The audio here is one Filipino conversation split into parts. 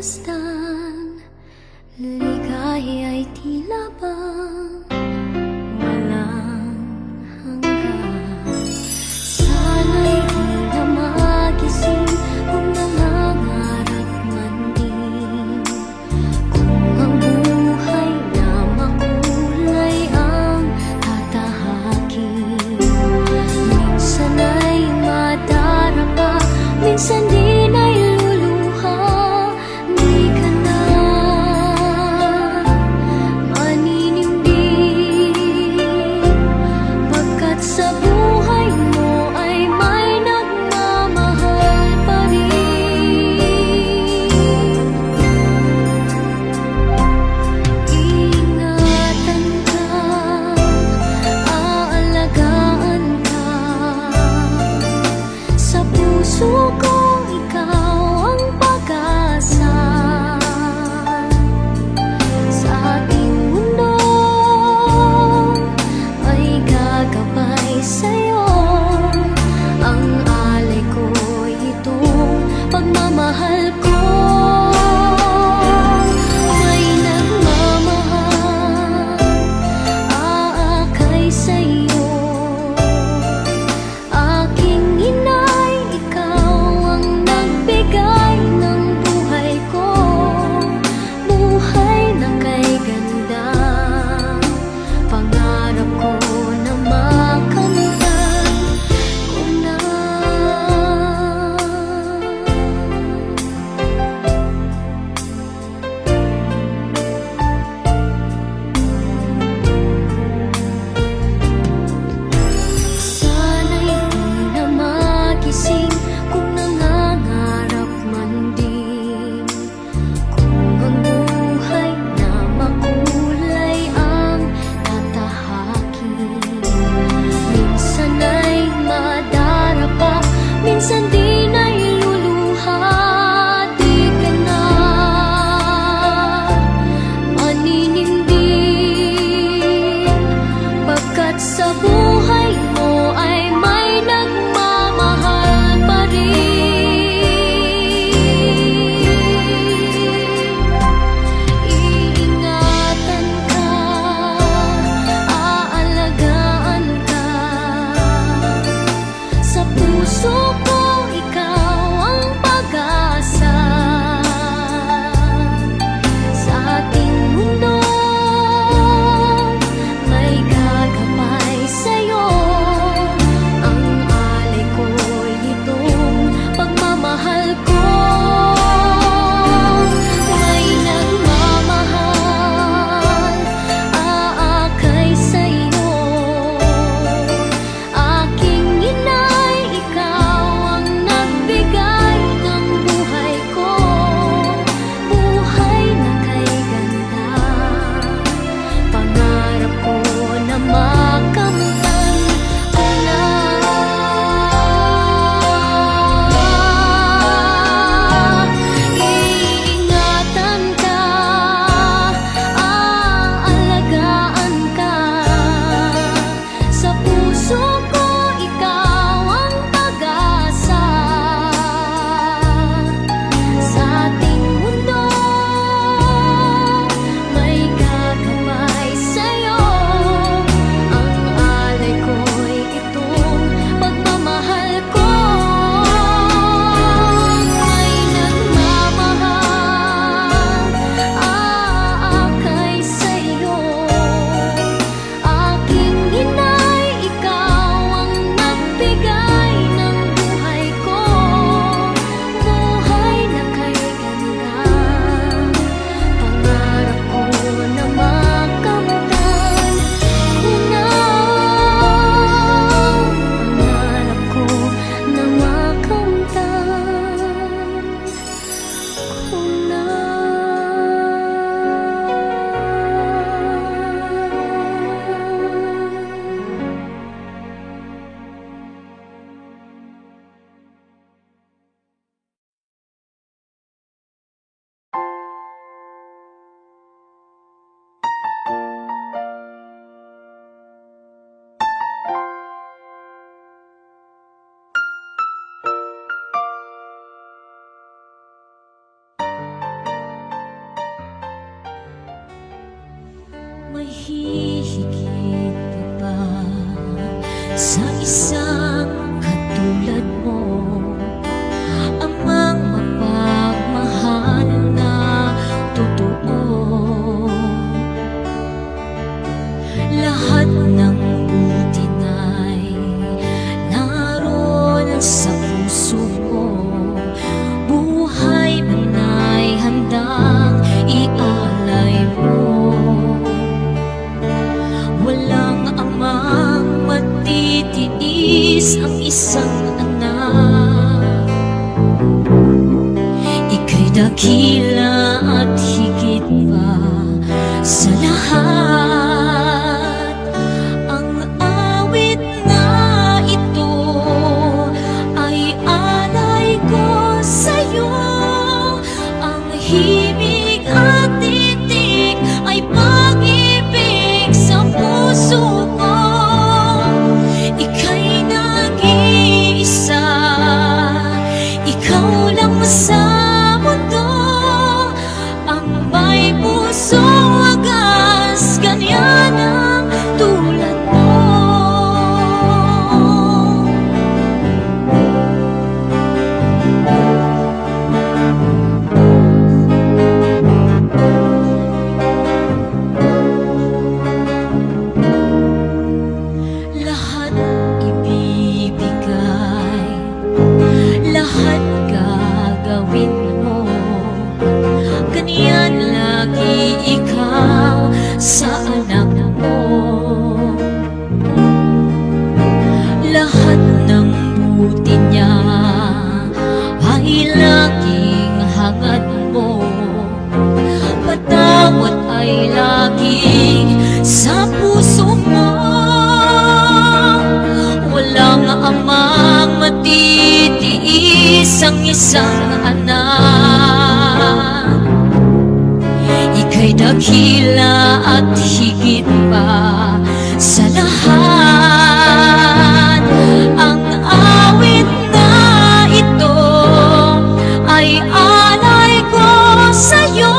pagmasdan, ligaya'y tila bang walang hanggan. Sana'y di na magising kung nangangarap man din, kung ang buhay na makulay ang tatahakin. Minsan ay madarapa, minsan din ay luluha, di ka May hihigit pa ba sa isang katulad mo? Amang mapagmahal na totoo. Lahat ng buti na'y naroon sa puso mo. Buhay man ay handang ialay mo. Walang amang matitiis ang isang anak. Ika'y dakila at higit pa sa lahat. Ang awit na ito ay alay ko sa'yo. Ang himig at titik ay pag-ibig sa puso ko. Ika'y nag-iisa, ikaw lang sa mundo. Ang may pusong wagas, ganyan ang tulad mo. Lahat ibibigay, lahat gagawin mo. Ganyan lagi ikaw sa anak mo. Lahat ng buti niya ay laging hangad mo. Patawad ay laging sa puso mo. Walang amang matitiis ang isang anak. Ika'y dakila at higit pa sa lahat. Ang awit na ito ay alay ko sa'yo.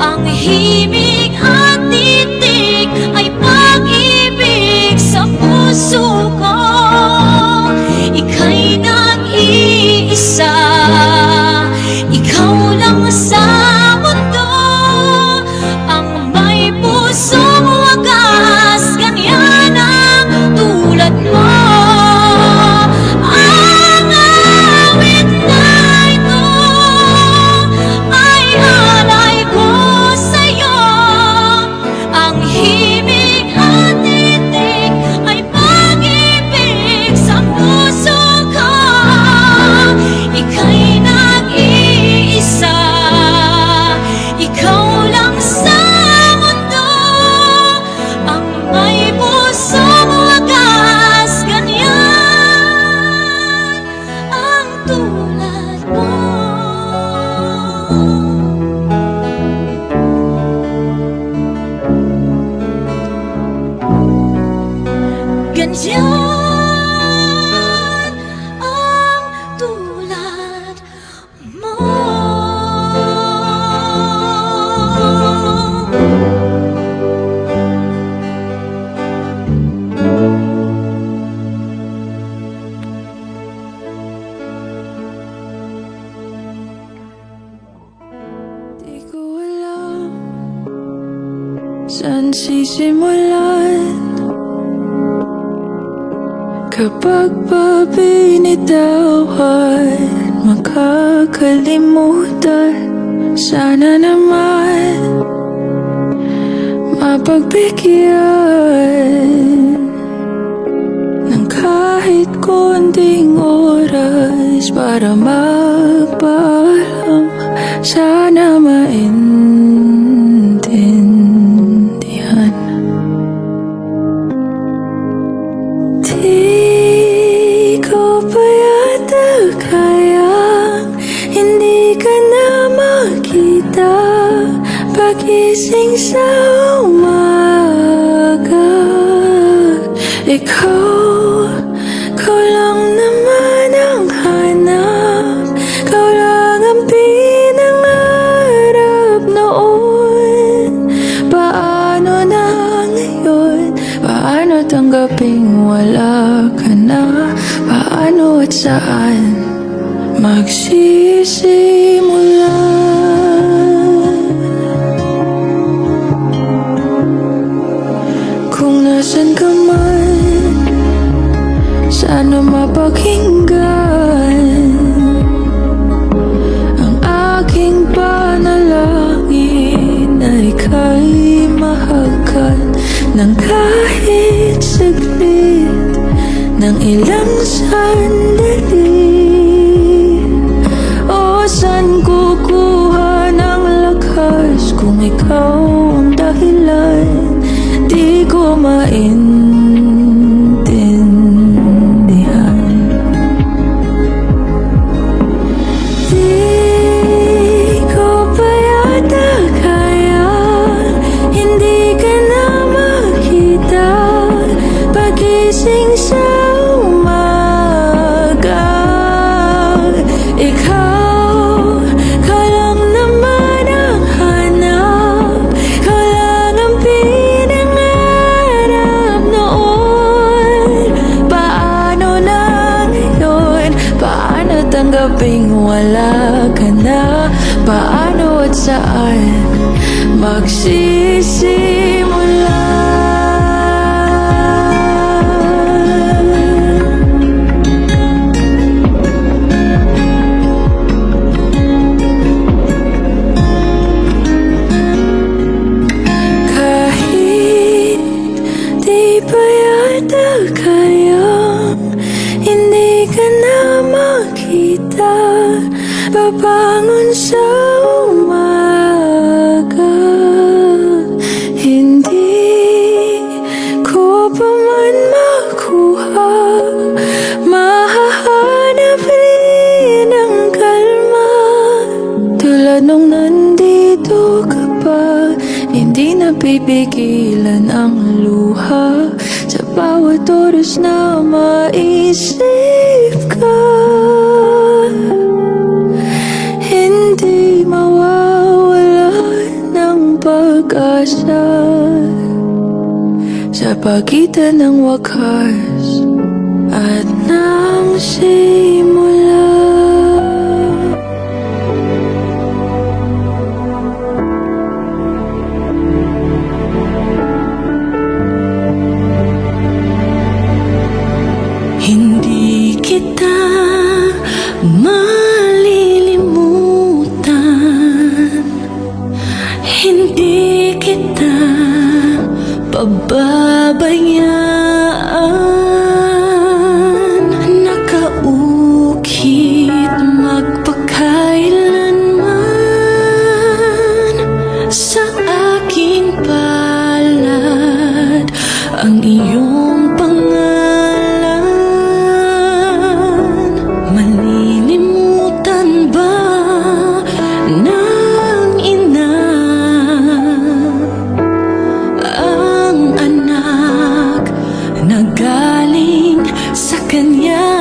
Ang himig at titik ay pag-ibig sa puso ko. Ika'y nag-iisa, ikaw lang sa mundo. Ang may pusong wagas, ganyan ang tulad mo. Ang awit na ito ay alay ko sa'yo. Ang himig at titik ay pag-ibig sa puso ko. Ika'y nag-iisa, ikaw lang sa mundo. Ang may pusong wagas, ganyan ang tulad mo. Ganyan ang tulad mo. Di ko alam saan sisimulan kapag ba binitawan, makakalimutan. Sana naman mapagbigyan ng kahit konting oras para magpaalam. Sana maintindihan. Di ko pa yata kayang hindi ka na makita pagising sa umaga. Ikaw lang naman ang hanap. Ikaw lang ang pinangarap noon. Paano magsisimula. Kung nasan ka man, sana mapakinggan ang aking panalangin na ika'y mahagkan ng kahit saglit, ng ilang sandali. O saan kukuha ng lakas kung ikaw ang dahilan? Di ko maintindihan. Di ko pa yata kaya, hindi ka na makita pagising sa umaga. Ikaw lang naman ang hanap, ikaw lang ang pinangarap noon. Paano na ngayon? Paano tanggaping wala ka na? Paano at saan magsisimula? Kahit di pa yata kayang hindi ka na makita, babangon sa umaga. Hindi ko pa man makuha, mahahanap rin ang kalma. Tulad nung nandito ka pa, hindi napipigilan ang luha. Sa bawat oras na maisip ka, hindi mawawala ng pag-asa. Sa pagitan ng wakas at ng simula. Hindi kita malilimutan, hindi kita pababayaan. Nakaukit magpakailanman sa aking palad ang iyong pangalan. Malilimutan ba ng ina ang anak na galing sa kanya?